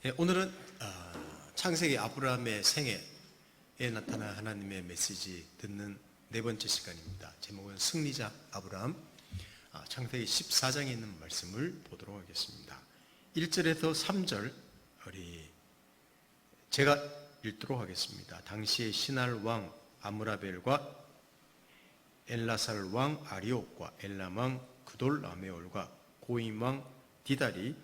네, 오늘은 창세기 아브라함의 생애에 나타난 하나님의 메시지 듣는 네 번째 시간입니다. 제목은 승리자 아브라함. 창세기 14장에 있는 말씀을 보도록 하겠습니다. 1절에서 3절 제가 읽도록 하겠습니다. 당시에 시날 왕 아므라벨과 엘라살 왕 아리옥과 엘람 왕 그돌라메올과 고임 왕 디달이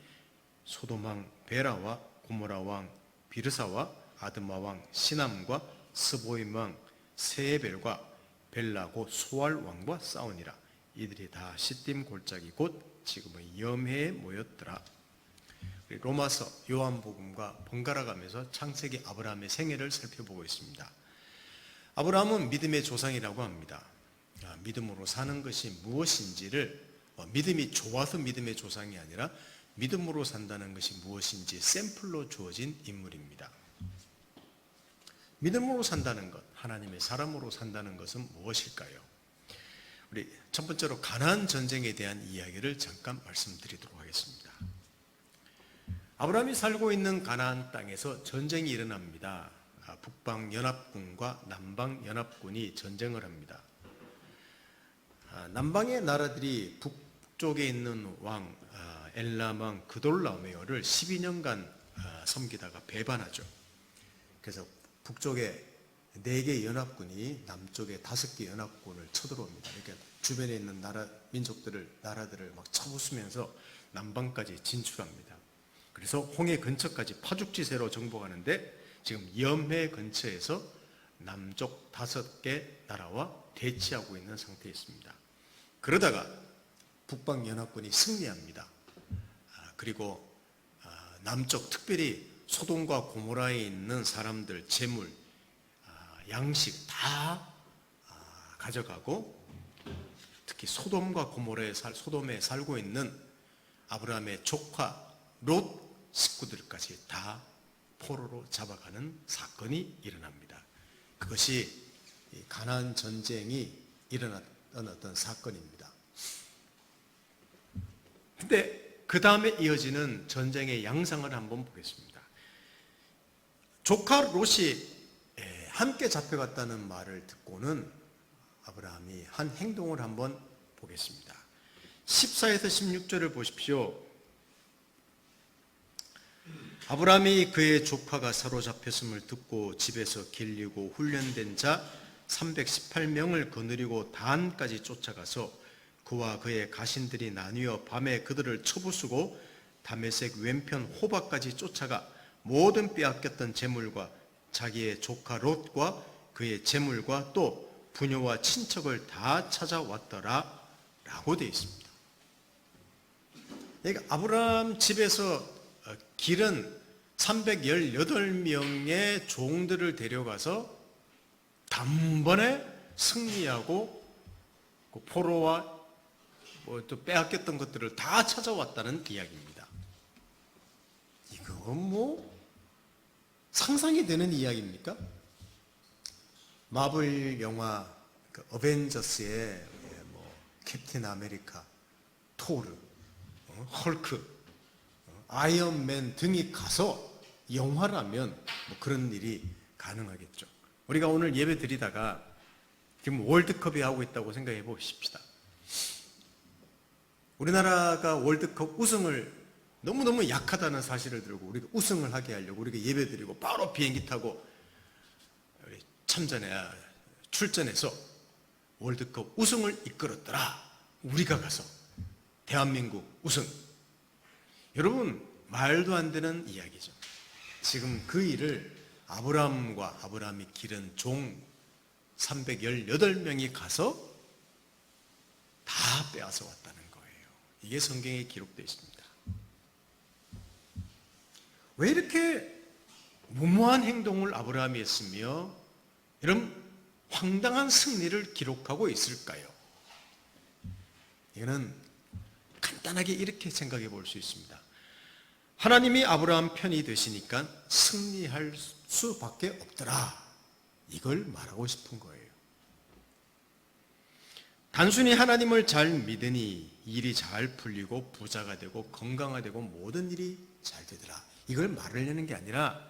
소돔 왕 베라와 고모라 왕 비르사와 아드마 왕 시남과 스보임 왕 세벨과 벨라 곧 소알 왕과 싸우니라. 이들이 다 시딤 골짜기 곧 지금의 염해에 모였더라. 로마서 요한복음과 번갈아 가면서 창세기 아브라함의 생애를 살펴보고 있습니다. 아브라함은 믿음의 조상이라고 합니다. 믿음으로 사는 것이 무엇인지를 믿음이 좋아서 믿음의 조상이 아니라 믿음으로 산다는 것이 무엇인지 샘플로 주어진 인물입니다. 믿음으로 산다는 것, 하나님의 사람으로 산다는 것은 무엇일까요? 우리 첫 번째로 가나안 전쟁에 대한 이야기를 잠깐 말씀드리도록 하겠습니다. 아브라함이 살고 있는 가나안 땅에서 전쟁이 일어납니다. 북방 연합군과 남방 연합군이 전쟁을 합니다. 남방의 나라들이 북쪽에 있는 왕 엘람 왕 그돌라메오를 12년간 섬기다가 배반하죠. 그래서 북쪽에 4개 연합군이 남쪽에 5개 연합군을 쳐들어옵니다. 그러니까 주변에 있는 나라들을 막 쳐부수면서 남방까지 진출합니다. 그래서 홍해 근처까지 파죽지세로 정복하는데 지금 염해 근처에서 남쪽 5개 나라와 대치하고 있는 상태에 있습니다. 그러다가 북방 연합군이 승리합니다. 그리고 남쪽 특별히 소돔과 고모라에 있는 사람들 재물, 양식 다 가져가고 특히 소돔과 고모라에 소돔에 살고 있는 아브라함의 조카 롯 식구들까지 다 포로로 잡아가는 사건이 일어납니다. 그것이 가나안 전쟁이 일어났던 어떤 사건입니다. 근데 그 다음에 이어지는 전쟁의 양상을 한번 보겠습니다. 조카 롯이 함께 잡혀갔다는 말을 듣고는 아브라함이 한 행동을 한번 보겠습니다. 14에서 16절을 보십시오. 아브라함이 그의 조카가 사로잡혔음을 듣고 집에서 길리고 훈련된 자 318명을 거느리고 단까지 쫓아가서 그와 그의 가신들이 나뉘어 밤에 그들을 쳐부수고 다메섹 왼편 호바까지 쫓아가 모든 빼앗겼던 재물과 자기의 조카 롯과 그의 재물과 또 부녀와 친척을 다 찾아왔더라 라고 되어 있습니다. 그러니까 아브라함 집에서 길은 318명의 종들을 데려가서 단번에 승리하고 그 포로와 또 빼앗겼던 것들을 다 찾아왔다는 이야기입니다. 이건 상상이 되는 이야기입니까? 마블 영화 어벤져스의 캡틴 아메리카, 토르, 헐크, 아이언맨 등이 가서 영화라면 그런 일이 가능하겠죠. 우리가 오늘 예배 드리다가 지금 월드컵이 하고 있다고 생각해 보십시다. 우리나라가 월드컵 우승을 너무너무 약하다는 사실을 들고 우리가 우승을 하게 하려고 우리가 예배 드리고 바로 비행기 타고 출전해서 월드컵 우승을 이끌었더라. 우리가 가서 대한민국 우승. 여러분 말도 안 되는 이야기죠. 지금 그 일을 아브라함이 기른 종 318명이 가서 다 빼앗아 왔다는 거예요. 이게 성경에 기록되어 있습니다. 왜 이렇게 무모한 행동을 아브라함이 했으며 이런 황당한 승리를 기록하고 있을까요? 이거는 간단하게 이렇게 생각해 볼 수 있습니다. 하나님이 아브라함 편이 되시니까 승리할 수밖에 없더라. 이걸 말하고 싶은 거예요. 단순히 하나님을 잘 믿으니 일이 잘 풀리고 부자가 되고 건강하되고 모든 일이 잘 되더라. 이걸 말을 내는 게 아니라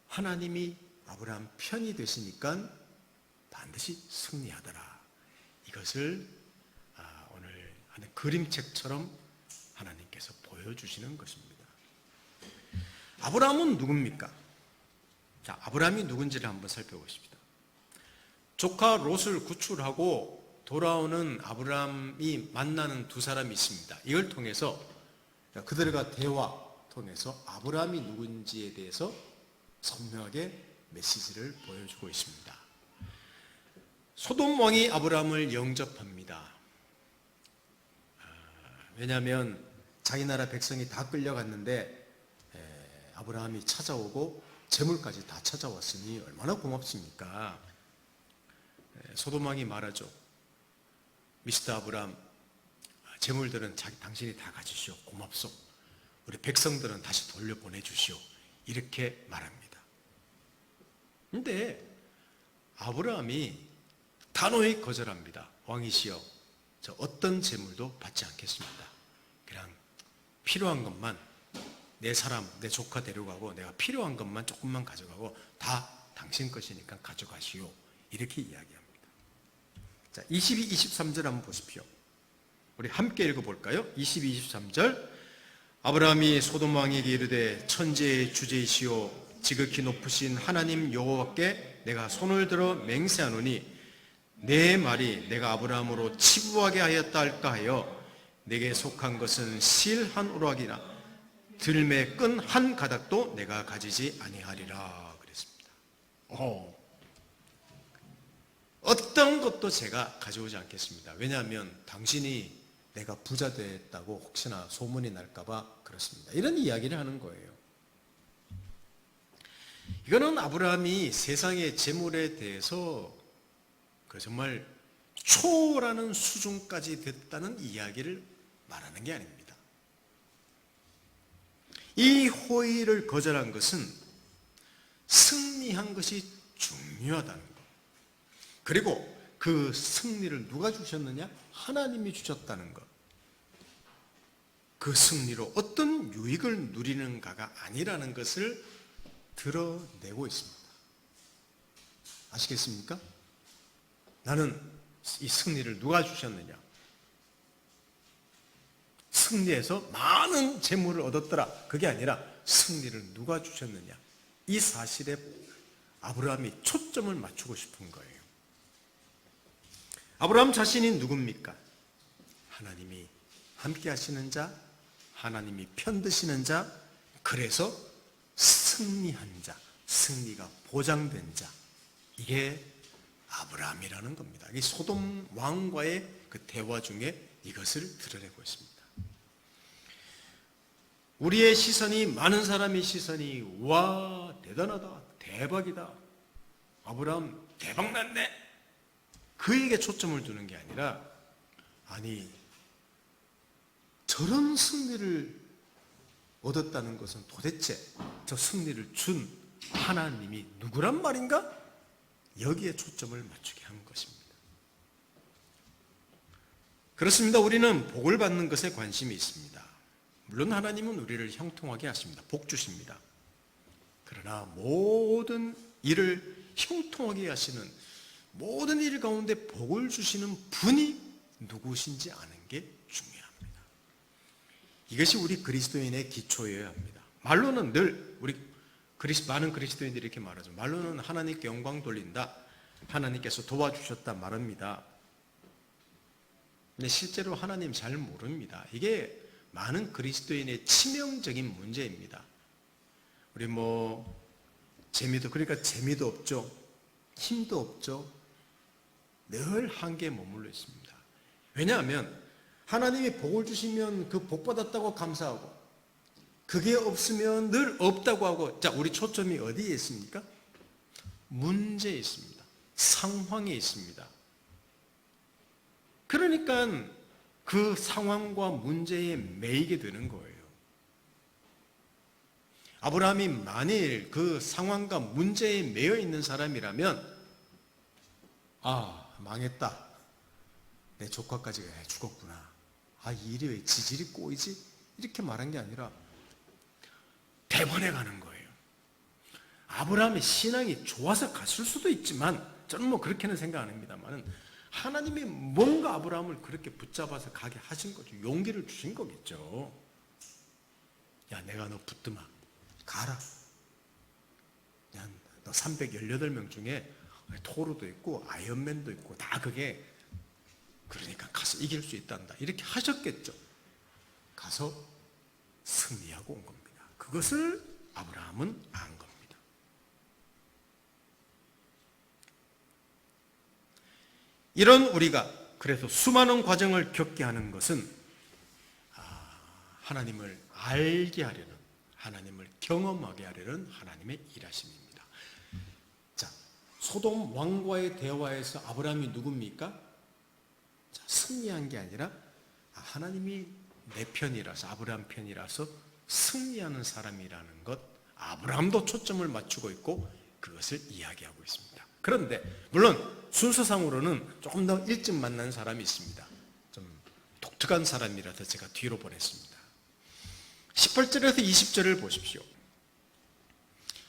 하나님이 아브라함 편이 되시니까 반드시 승리하더라. 이것을 오늘 하는 그림책처럼 하나님께서 보여주시는 것입니다. 아브라함은 누굽니까? 자, 아브라함이 누군지를 한번 살펴보십시다. 조카 롯을 구출하고 돌아오는 아브라함이 만나는 두 사람이 있습니다. 이걸 통해서 그들과 대화 통해서 아브라함이 누군지에 대해서 선명하게 메시지를 보여주고 있습니다. 소돔 왕이 아브라함을 영접합니다. 왜냐하면 자기 나라 백성이 다 끌려갔는데 아브라함이 찾아오고 재물까지 다 찾아왔으니 얼마나 고맙습니까? 소돔 왕이 말하죠. 미스터 아브라함, 재물들은 당신이 다 가지시오. 고맙소. 우리 백성들은 다시 돌려보내주시오. 이렇게 말합니다. 근데 아브라함이 단호히 거절합니다. 왕이시여, 저 어떤 재물도 받지 않겠습니다. 그냥 필요한 것만, 내 사람, 내 조카 데려가고 내가 필요한 것만 조금만 가져가고 다 당신 것이니까 가져가시오. 이렇게 이야기합니다. 자, 22, 23절 한번 보십시오. 우리 함께 읽어볼까요? 22, 23절. 아브라함이 소돔 왕에게 이르되 천지의 주제이시오 지극히 높으신 하나님 여호와께 내가 손을 들어 맹세하노니 내 말이 내가 아브라함으로 치부하게 하였다 할까 하여 내게 속한 것은 실 한 오락이나 들매 끈 한 가닥도 내가 가지지 아니하리라 그랬습니다. 어떤 것도 제가 가져오지 않겠습니다. 왜냐하면 당신이 내가 부자 됐다고 혹시나 소문이 날까봐 그렇습니다. 이런 이야기를 하는 거예요. 이거는 아브라함이 세상의 재물에 대해서 정말 초라는 수준까지 됐다는 이야기를 말하는 게 아닙니다. 이 호의를 거절한 것은 승리한 것이 중요하다는 것. 그리고 그 승리를 누가 주셨느냐? 하나님이 주셨다는 것. 그 승리로 어떤 유익을 누리는가가 아니라는 것을 드러내고 있습니다. 아시겠습니까? 나는 이 승리를 누가 주셨느냐? 승리해서 많은 재물을 얻었더라. 그게 아니라 승리를 누가 주셨느냐? 이 사실에 아브라함이 초점을 맞추고 싶은 거예요. 아브라함 자신이 누굽니까? 하나님이 함께 하시는 자, 하나님이 편드시는 자, 그래서 승리한 자, 승리가 보장된 자, 이게 아브라함이라는 겁니다. 이 소돔 왕과의 그 대화 중에 이것을 드러내고 있습니다. 우리의 시선이, 많은 사람의 시선이 와 대단하다, 대박이다, 아브라함 대박났네, 그에게 초점을 두는 게 아니라, 아니 저런 승리를 얻었다는 것은 도대체 저 승리를 준 하나님이 누구란 말인가? 여기에 초점을 맞추게 한 것입니다. 그렇습니다. 우리는 복을 받는 것에 관심이 있습니다. 물론 하나님은 우리를 형통하게 하십니다. 복 주십니다. 그러나 모든 일을 형통하게 하시는, 모든 일 가운데 복을 주시는 분이 누구신지 아는 게 중요합니다. 이것이 우리 그리스도인의 기초여야 합니다. 말로는 늘 우리 많은 그리스도인들이 이렇게 말하죠. 말로는 하나님께 영광 돌린다, 하나님께서 도와주셨다 말합니다. 근데 실제로 하나님 잘 모릅니다. 이게 많은 그리스도인의 치명적인 문제입니다. 우리 그러니까 재미도 없죠, 힘도 없죠, 늘 한계에 머물러 있습니다. 왜냐하면 하나님이 복을 주시면 그 복 받았다고 감사하고, 그게 없으면 늘 없다고 하고. 자, 우리 초점이 어디에 있습니까? 문제에 있습니다. 상황에 있습니다. 그러니까 그 상황과 문제에 매이게 되는 거예요. 아브라함이 만일 그 상황과 문제에 매여 있는 사람이라면, 망했다, 내 조카까지 죽었구나, 이 일이 왜 지질이 꼬이지? 이렇게 말한 게 아니라, 배번해가는 거예요. 아브라함의 신앙이 좋아서 갔을 수도 있지만 저는 뭐 그렇게는 생각 안 합니다만 하나님이 뭔가 아브라함을 그렇게 붙잡아서 가게 하신 거죠. 용기를 주신 거겠죠. 야, 내가 너 붙들마 가라. 야, 너 318명 중에 토르도 있고 아이언맨도 있고 다 그게 그러니까 가서 이길 수 있단다. 이렇게 하셨겠죠. 가서 승리하고 온 겁니다. 그것을 아브라함은 안 겁니다. 이런 우리가 그래서 수많은 과정을 겪게 하는 것은 하나님을 알게 하려는, 하나님을 경험하게 하려는 하나님의 일하심입니다. 자, 소돔 왕과의 대화에서 아브라함이 누굽니까? 자, 승리한 게 아니라 하나님이 내 편이라서, 아브라함 편이라서 승리하는 사람이라는 것, 아브라함도 초점을 맞추고 있고 그것을 이야기하고 있습니다. 그런데 물론 순서상으로는 조금 더 일찍 만난 사람이 있습니다. 좀 독특한 사람이라서 제가 뒤로 보냈습니다. 18절에서 20절을 보십시오.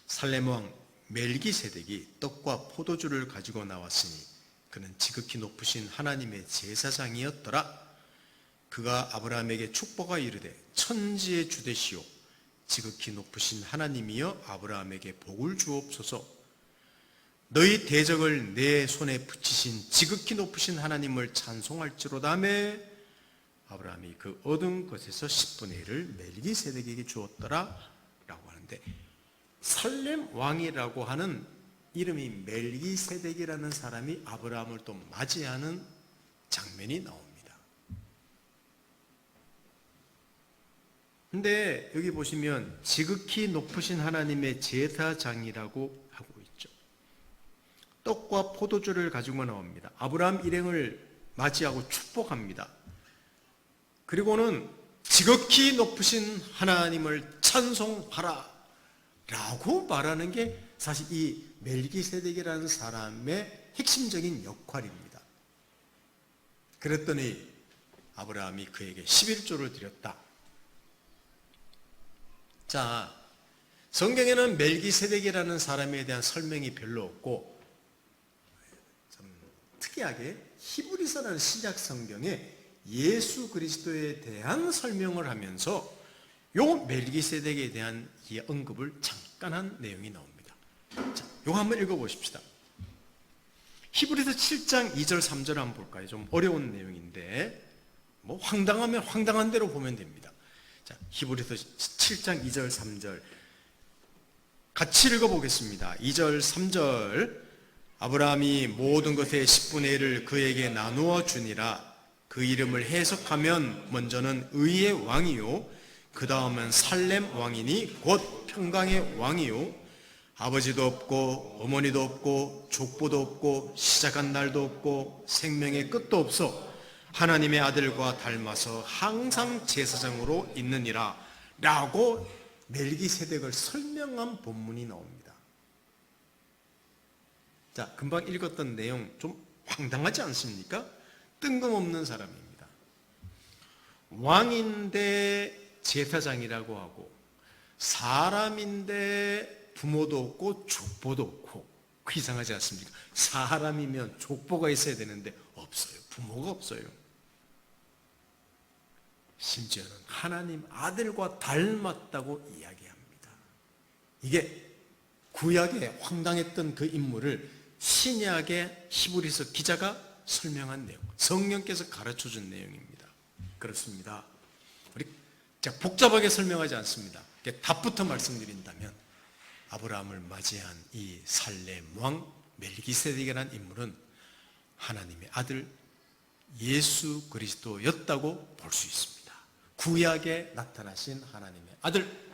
살렘 왕 멜기세덱이 떡과 포도주를 가지고 나왔으니 그는 지극히 높으신 하나님의 제사장이었더라. 그가 아브라함에게 축복하 이르되 천지의 주 되시오 지극히 높으신 하나님이여 아브라함에게 복을 주옵소서. 너희 대적을 내 손에 붙이신 지극히 높으신 하나님을 찬송할지로다 하며 아브라함이 그 얻은 것에서 10분의 1을 멜기세덱에게 주었더라 라고 하는데, 살렘 왕이라고 하는 이름이 멜기세덱이라는 사람이 아브라함을 또 맞이하는 장면이 나옵니다. 근데 여기 보시면 지극히 높으신 하나님의 제사장이라고 하고 있죠. 떡과 포도주를 가지고 나옵니다. 아브라함 일행을 맞이하고 축복합니다. 그리고는 지극히 높으신 하나님을 찬송하라 라고 말하는 게 사실 이 멜기세덱이라는 사람의 핵심적인 역할입니다. 그랬더니 아브라함이 그에게 11조를 드렸다. 자, 성경에는 멜기세덱이라는 사람에 대한 설명이 별로 없고 좀 특이하게 히브리서라는 신약 성경에 예수 그리스도에 대한 설명을 하면서 요 멜기세덱에 대한 이 언급을 잠깐 한 내용이 나옵니다. 자, 요거 한번 읽어보십시다. 히브리서 7장 2절 3절 한번 볼까요? 좀 어려운 내용인데 뭐 황당하면 황당한 대로 보면 됩니다. 자, 히브리서 7장 2절 3절 같이 읽어보겠습니다. 2절 3절 아브라함이 모든 것의 10분의 1을 그에게 나누어 주니라. 그 이름을 해석하면 먼저는 의의 왕이요 그 다음은 살렘 왕이니 곧 평강의 왕이요 아버지도 없고 어머니도 없고 족보도 없고 시작한 날도 없고 생명의 끝도 없어 하나님의 아들과 닮아서 항상 제사장으로 있느니라 라고 멜기세덱을 설명한 본문이 나옵니다. 자, 금방 읽었던 내용 좀 황당하지 않습니까? 뜬금없는 사람입니다. 왕인데 제사장이라고 하고 사람인데 부모도 없고 족보도 없고 그 이상하지 않습니까? 사람이면 족보가 있어야 되는데 없어요. 부모가 없어요. 심지어는 하나님 아들과 닮았다고 이야기합니다. 이게 구약에 황당했던 그 인물을 신약의 히브리서 기자가 설명한 내용, 성령께서 가르쳐준 내용입니다. 그렇습니다. 우리 제가 복잡하게 설명하지 않습니다. 답부터 말씀드린다면 아브라함을 맞이한 이 살렘 왕 멜기세덱이라는 인물은 하나님의 아들 예수 그리스도였다고 볼 수 있습니다. 구약에 나타나신 하나님의 아들.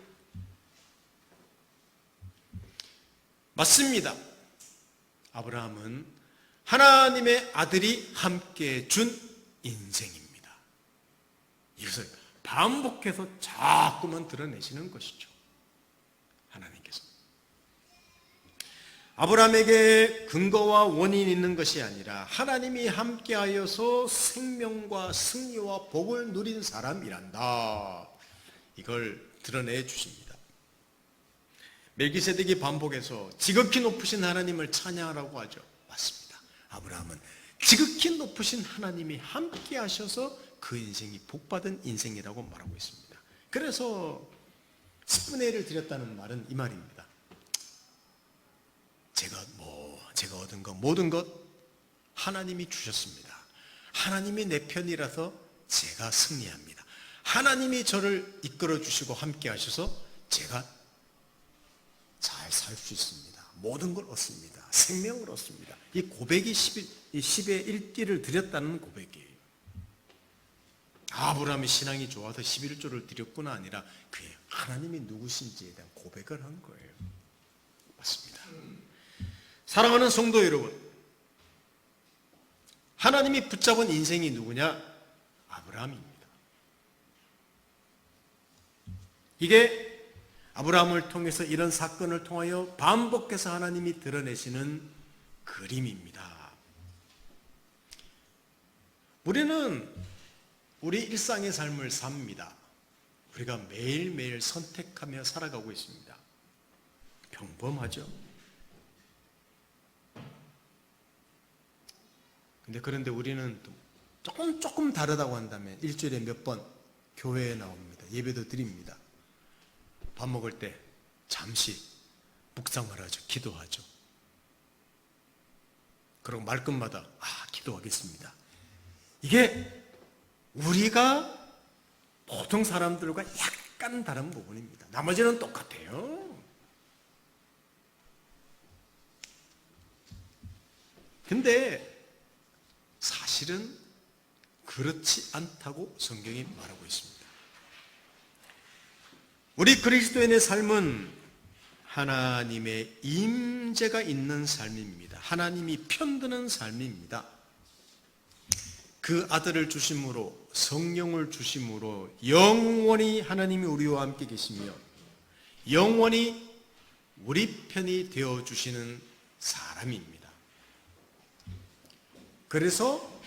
맞습니다. 아브라함은 하나님의 아들이 함께 준 인생입니다. 이것을 반복해서 자꾸만 드러내시는 것이죠. 하나님께서 아브라함에게 근거와 원인이 있는 것이 아니라 하나님이 함께하여서 생명과 승리와 복을 누린 사람이란다. 이걸 드러내 주십니다. 멜기세덱이 반복해서 지극히 높으신 하나님을 찬양하라고 하죠. 맞습니다. 아브라함은 지극히 높으신 하나님이 함께 하셔서 그 인생이 복받은 인생이라고 말하고 있습니다. 그래서 10분의 1을 드렸다는 말은 이 말입니다. 제가 얻은 것 모든 것 하나님이 주셨습니다. 하나님이 내 편이라서 제가 승리합니다. 하나님이 저를 이끌어 주시고 함께 하셔서 제가 잘 살 수 있습니다. 모든 걸 얻습니다. 생명을 얻습니다. 이 고백이 10의 1띠를 드렸다는 고백이에요. 아브라함의 신앙이 좋아서 11조를 드렸구나 아니라 그의 하나님이 누구신지에 대한 고백을 한 거예요. 맞습니다. 사랑하는 성도 여러분, 하나님이 붙잡은 인생이 누구냐? 아브라함입니다. 이게 아브라함을 통해서 이런 사건을 통하여 반복해서 하나님이 드러내시는 그림입니다. 우리는 우리 일상의 삶을 삽니다. 우리가 매일매일 선택하며 살아가고 있습니다. 평범하죠? 그런데 우리는 조금 다르다고 한다면 일주일에 몇 번 교회에 나옵니다. 예배도 드립니다. 밥 먹을 때 잠시 묵상을 하죠. 기도하죠. 그리고 말끝마다 기도하겠습니다. 이게 우리가 보통 사람들과 약간 다른 부분입니다. 나머지는 똑같아요. 근데 사실은 그렇지 않다고 성경이 말하고 있습니다. 우리 그리스도인의 삶은 하나님의 임재가 있는 삶입니다. 하나님이 편드는 삶입니다. 그 아들을 주심으로, 성령을 주심으로 영원히 하나님이 우리와 함께 계시며 영원히 우리 편이 되어주시는 사람입니다. 그래서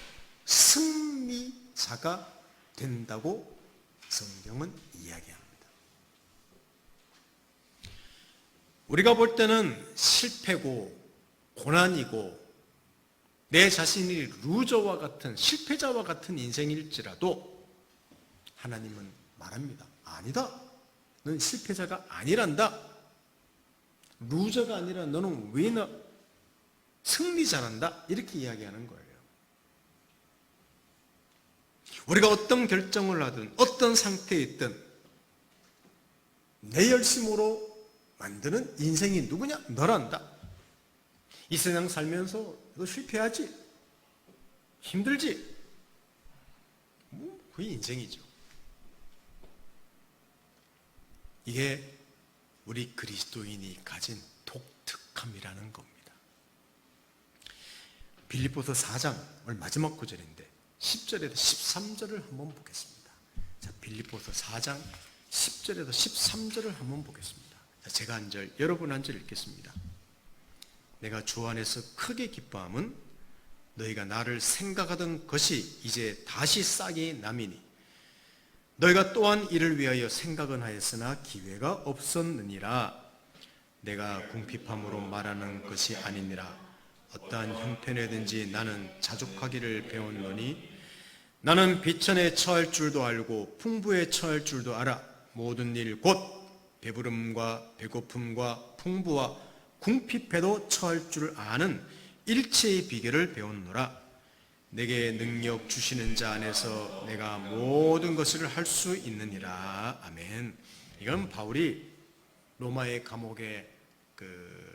승리자가 된다고 성경은 이야기합니다. 우리가 볼 때는 실패고 고난이고 내 자신이 루저와 같은 실패자와 같은 인생일지라도 하나님은 말합니다. 아니다. 넌 실패자가 아니란다. 루저가 아니라 너는 위너, 승리자란다. 이렇게 이야기하는 거예요. 우리가 어떤 결정을 하든 어떤 상태에 있든 내 열심으로 만드는 인생이 누구냐? 너란다. 이 세상 살면서 너 실패하지? 힘들지? 그게 인생이죠. 이게 우리 그리스도인이 가진 독특함이라는 겁니다. 빌립보서 4장을 마지막 구절인데 10절에서 13절을 한번 보겠습니다. 자, 빌립보서 4장 10절에서 13절을 한번 보겠습니다. 자, 제가 한 절, 여러분 한 절 읽겠습니다. 내가 주 안에서 크게 기뻐함은 너희가 나를 생각하던 것이 이제 다시 싹이 남이니 너희가 또한 이를 위하여 생각은 하였으나 기회가 없었느니라. 내가 궁핍함으로 말하는 것이 아니니라. 어떠한 형편에든지 나는 자족하기를 배웠노니 나는 비천에 처할 줄도 알고 풍부에 처할 줄도 알아. 모든 일 곧 배부름과 배고픔과 풍부와 궁핍해도 처할 줄 아는 일체의 비결을 배웠노라. 내게 능력 주시는 자 안에서 내가 모든 것을 할 수 있느니라. 아멘. 이건 바울이 로마의 감옥에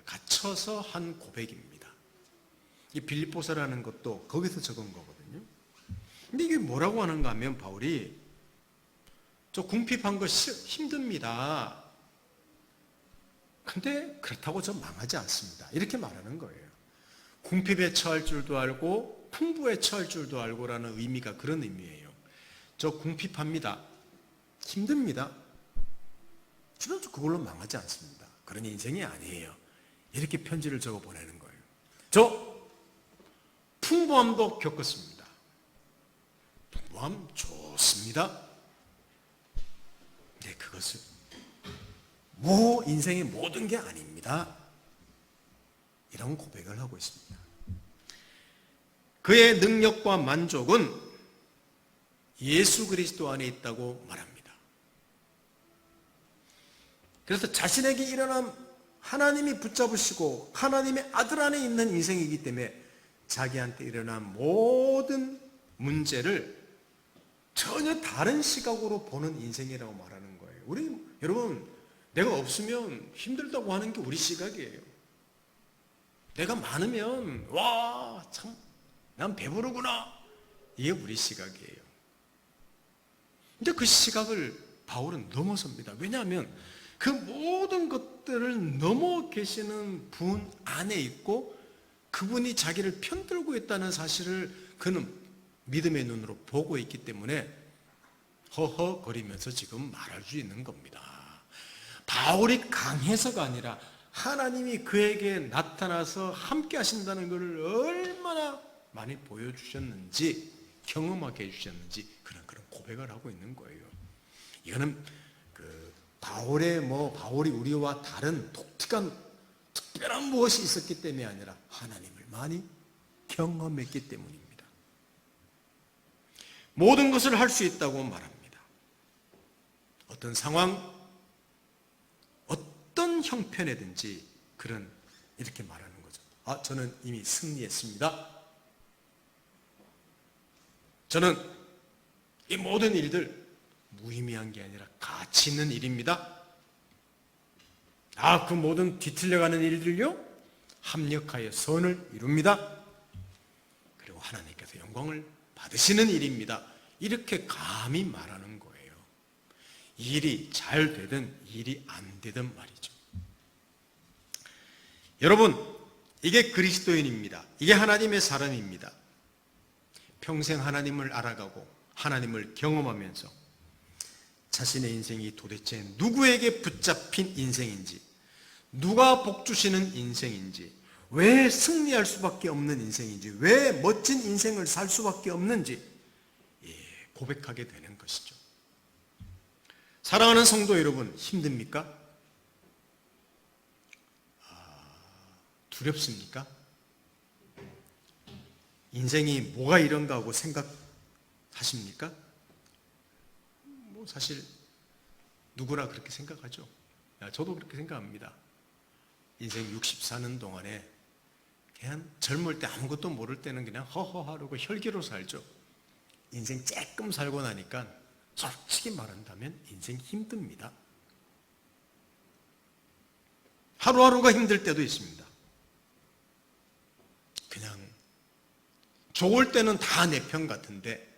갇혀서 한 고백입니다. 이 빌립보서라는 것도 거기서 적은 거거든요. 근데 이게 뭐라고 하는가 하면 바울이 저 궁핍한 거 힘듭니다. 근데 그렇다고 저 망하지 않습니다. 이렇게 말하는 거예요. 궁핍에 처할 줄도 알고 풍부에 처할 줄도 알고라는 의미가 그런 의미예요. 저 궁핍합니다. 힘듭니다. 주변도 그걸로 망하지 않습니다. 그런 인생이 아니에요. 이렇게 편지를 적어 보내는 거예요. 저 풍부함도 겪었습니다. 풍부함 좋습니다. 네, 그것을 인생의 모든 게 아닙니다. 이런 고백을 하고 있습니다. 그의 능력과 만족은 예수 그리스도 안에 있다고 말합니다. 그래서 자신에게 일어난 하나님이 붙잡으시고 하나님의 아들 안에 있는 인생이기 때문에 자기한테 일어난 모든 문제를 전혀 다른 시각으로 보는 인생이라고 말하는 거예요. 여러분, 내가 없으면 힘들다고 하는 게 우리 시각이에요. 내가 많으면 와, 참, 난 배부르구나. 이게 우리 시각이에요. 근데 그 시각을 바울은 넘어섭니다. 왜냐하면 그 모든 것들을 넘어 계시는 분 안에 있고 그분이 자기를 편들고 있다는 사실을 그는 믿음의 눈으로 보고 있기 때문에 허허거리면서 지금 말할 수 있는 겁니다. 바울이 강해서가 아니라 하나님이 그에게 나타나서 함께 하신다는 것을 얼마나 많이 보여주셨는지, 경험하게 해주셨는지 그런 고백을 하고 있는 거예요. 이거는 바울이 우리와 다른 독특한 특별한 무엇이 있었기 때문이 아니라 하나님을 많이 경험했기 때문입니다. 모든 것을 할 수 있다고 말합니다. 어떤 상황, 어떤 형편이든지 이렇게 말하는 거죠. 저는 이미 승리했습니다. 저는 이 모든 일들 무의미한 게 아니라 가치 있는 일입니다. 그 모든 뒤틀려가는 일들요, 합력하여 선을 이룹니다. 그리고 하나님께서 영광을 받으시는 일입니다. 이렇게 감히 말하는 거예요. 일이 잘 되든 일이 안 되든 말이죠. 여러분, 이게 그리스도인입니다. 이게 하나님의 사람입니다. 평생 하나님을 알아가고 하나님을 경험하면서 자신의 인생이 도대체 누구에게 붙잡힌 인생인지, 누가 복 주시는 인생인지, 왜 승리할 수밖에 없는 인생인지, 왜 멋진 인생을 살 수밖에 없는지 고백하게 되는 것이죠. 사랑하는 성도 여러분, 힘듭니까? 두렵습니까? 인생이 뭐가 이런가 하고 생각하십니까? 사실 누구나 그렇게 생각하죠. 저도 그렇게 생각합니다. 인생 60 사는 동안에 그냥 젊을 때 아무것도 모를 때는 그냥 허허하려고 혈기로 살죠. 인생 조금 살고 나니까 솔직히 말한다면 인생 힘듭니다. 하루하루가 힘들 때도 있습니다. 그냥 좋을 때는 다 내 편 같은데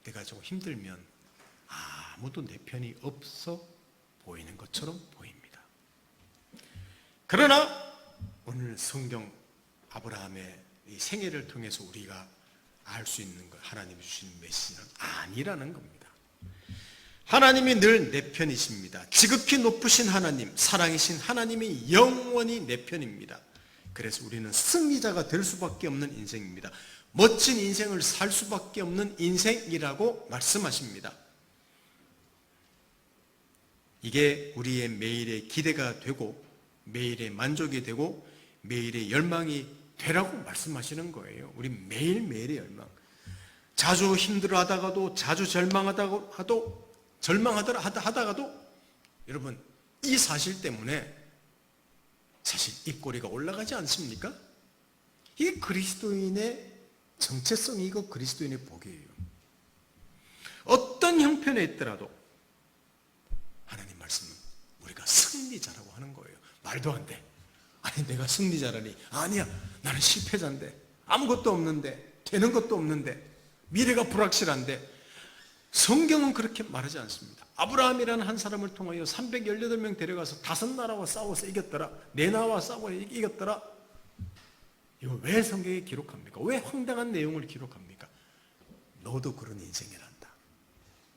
내가 좀 힘들면 아무도 내 편이 없어 보이는 것처럼 보입니다. 그러나 오늘 성경 아브라함의 이 생애를 통해서 우리가 알 수 있는 것, 하나님이 주신 메시지는 아니라는 겁니다. 하나님이 늘 내 편이십니다. 지극히 높으신 하나님, 사랑이신 하나님이 영원히 내 편입니다. 그래서 우리는 승리자가 될 수밖에 없는 인생입니다. 멋진 인생을 살 수밖에 없는 인생이라고 말씀하십니다. 이게 우리의 매일의 기대가 되고 매일의 만족이 되고 매일의 열망이 되라고 말씀하시는 거예요. 우리 매일매일의 열망. 자주 힘들어하다가도, 자주 절망하다가도 여러분, 이 사실 때문에 사실 입꼬리가 올라가지 않습니까? 이게 그리스도인의 정체성이고 그리스도인의 복이에요. 어떤 형편에 있더라도 하나님 말씀은 우리가 승리자라고 하는 거예요. 말도 안 돼. 아니, 내가 승리자라니. 아니야, 나는 실패자인데, 아무것도 없는데, 되는 것도 없는데, 미래가 불확실한데. 성경은 그렇게 말하지 않습니다. 아브라함이라는 한 사람을 통하여 318명 데려가서 5나라와 싸워서 이겼더라. 4나라와 싸워서 이겼더라. 이거 왜 성경에 기록합니까? 왜 황당한 내용을 기록합니까? 너도 그런 인생이란다.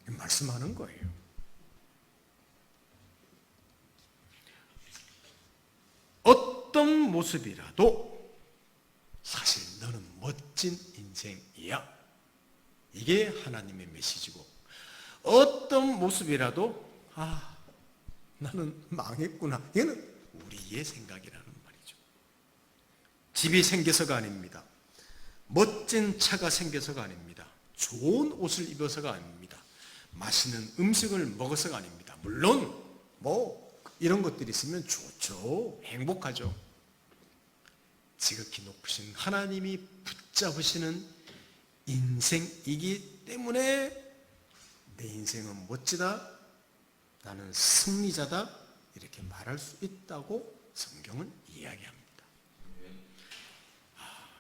말씀하는 거예요. 어떤 모습이라도 사실 너는 멋진 인생이야. 이게 하나님의 메시지고, 어떤 모습이라도 나는 망했구나. 이거는 우리의 생각이라는 말이죠. 집이 생겨서가 아닙니다. 멋진 차가 생겨서가 아닙니다. 좋은 옷을 입어서가 아닙니다. 맛있는 음식을 먹어서가 아닙니다. 물론 이런 것들이 있으면 좋죠. 행복하죠. 지극히 높으신 하나님이 붙잡으시는 인생이기 때문에 내 인생은 멋지다, 나는 승리자다, 이렇게 말할 수 있다고 성경은 이야기합니다.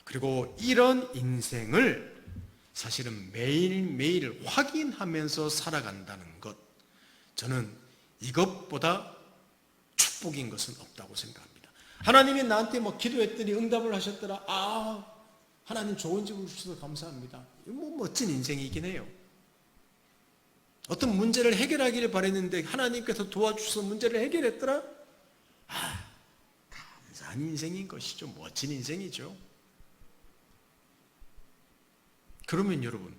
그리고 이런 인생을 사실은 매일매일 확인하면서 살아간다는 것, 저는 이것보다 축복인 것은 없다고 생각합니다. 하나님이 나한테 기도했더니 응답을 하셨더라. 하나님 좋은 집을 주셔서 감사합니다. 멋진 인생이긴 해요. 어떤 문제를 해결하기를 바랬는데 하나님께서 도와주셔서 문제를 해결했더라. 감사한 인생인 것이죠. 멋진 인생이죠. 그러면 여러분,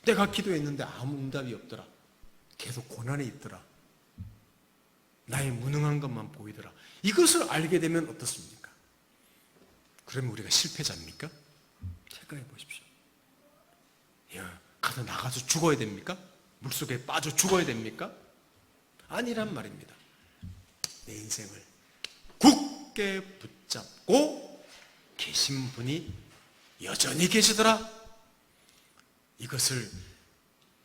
내가 기도했는데 아무 응답이 없더라. 계속 고난에 있더라. 나의 무능한 것만 보이더라. 이것을 알게 되면 어떻습니까? 그러면 우리가 실패자입니까? 생각해 보십시오. 가서 나가서 죽어야 됩니까? 물속에 빠져 죽어야 됩니까? 아니란 말입니다. 내 인생을 굳게 붙잡고 계신 분이 여전히 계시더라. 이것을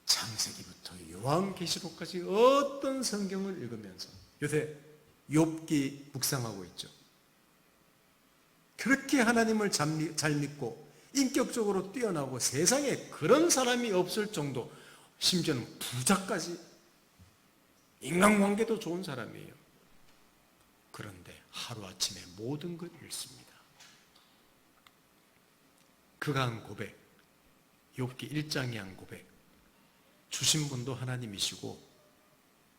창세기부터 요한계시록까지 어떤 성경을 읽으면서 요새 욥기 묵상하고 있죠. 그렇게 하나님을 잘 믿고 인격적으로 뛰어나고 세상에 그런 사람이 없을 정도, 심지어는 부자까지, 인간관계도 좋은 사람이에요. 그런데 하루아침에 모든 걸 잃습니다. 그가 한 고백, 욥기 1장이 한 고백, 주신 분도 하나님이시고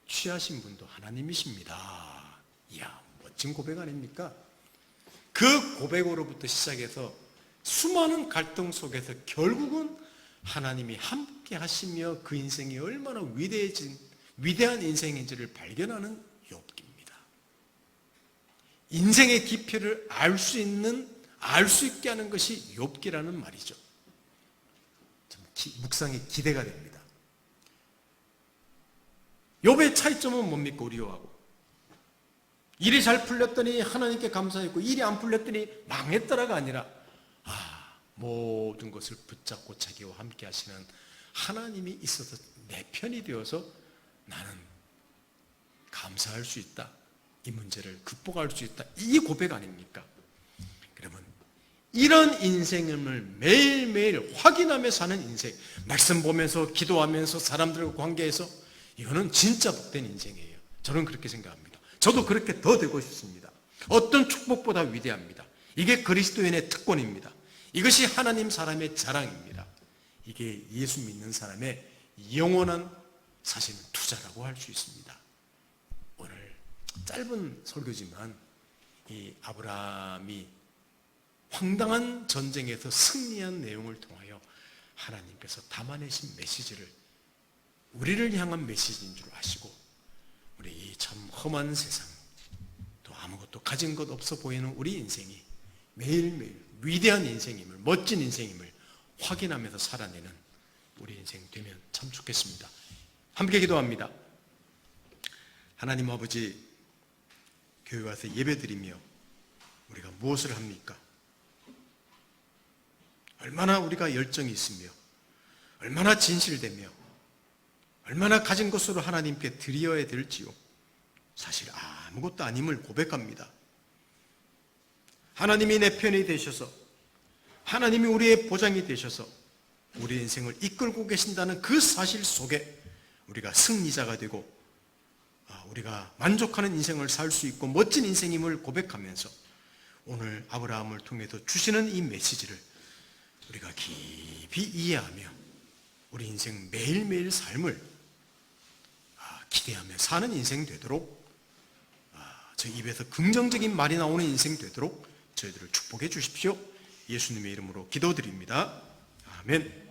취하신 분도 하나님이십니다. 이야, 멋진 고백 아닙니까? 그 고백으로부터 시작해서 수많은 갈등 속에서 결국은 하나님이 함께 하시며 그 인생이 얼마나 위대한 인생인지를 발견하는 욥기입니다. 인생의 깊이를 알 수 있게 하는 것이 욥기라는 말이죠. 묵상이 기대가 됩니다. 욥의 차이점은 뭡니까? 우리하고 일이 잘 풀렸더니 하나님께 감사했고, 일이 안 풀렸더니 망했더라가 아니라 모든 것을 붙잡고 자기와 함께 하시는 하나님이 있어서 내 편이 되어서 나는 감사할 수 있다, 이 문제를 극복할 수 있다, 이 고백 아닙니까? 그러면 이런 인생을 매일매일 확인하며 사는 인생, 말씀 보면서 기도하면서 사람들과 관계해서, 이거는 진짜 복된 인생이에요. 저는 그렇게 생각합니다. 저도 그렇게 더 되고 싶습니다. 어떤 축복보다 위대합니다. 이게 그리스도인의 특권입니다. 이것이 하나님 사람의 자랑입니다. 이게 예수 믿는 사람의 영원한 사실은 투자라고 할 수 있습니다. 오늘 짧은 설교지만 이 아브라함이 황당한 전쟁에서 승리한 내용을 통하여 하나님께서 담아내신 메시지를 우리를 향한 메시지인 줄 아시고, 우리 이 참 험한 세상, 또 아무것도 가진 것 없어 보이는 우리 인생이 매일매일 위대한 인생임을, 멋진 인생임을 확인하면서 살아내는 우리 인생 되면 참 좋겠습니다. 함께 기도합니다. 하나님 아버지, 교회 와서 예배드리며 우리가 무엇을 합니까? 얼마나 우리가 열정이 있으며 얼마나 진실되며 얼마나 가진 것으로 하나님께 드려야 될지요. 사실 아무것도 아님을 고백합니다. 하나님이 내 편이 되셔서, 하나님이 우리의 보장이 되셔서 우리 인생을 이끌고 계신다는 그 사실 속에 우리가 승리자가 되고 우리가 만족하는 인생을 살 수 있고 멋진 인생임을 고백하면서 오늘 아브라함을 통해서 주시는 이 메시지를 우리가 깊이 이해하며 우리 인생 매일매일 삶을 기대하며 사는 인생 되도록, 저 입에서 긍정적인 말이 나오는 인생 되도록 저희들을 축복해 주십시오. 예수님의 이름으로 기도드립니다. 아멘.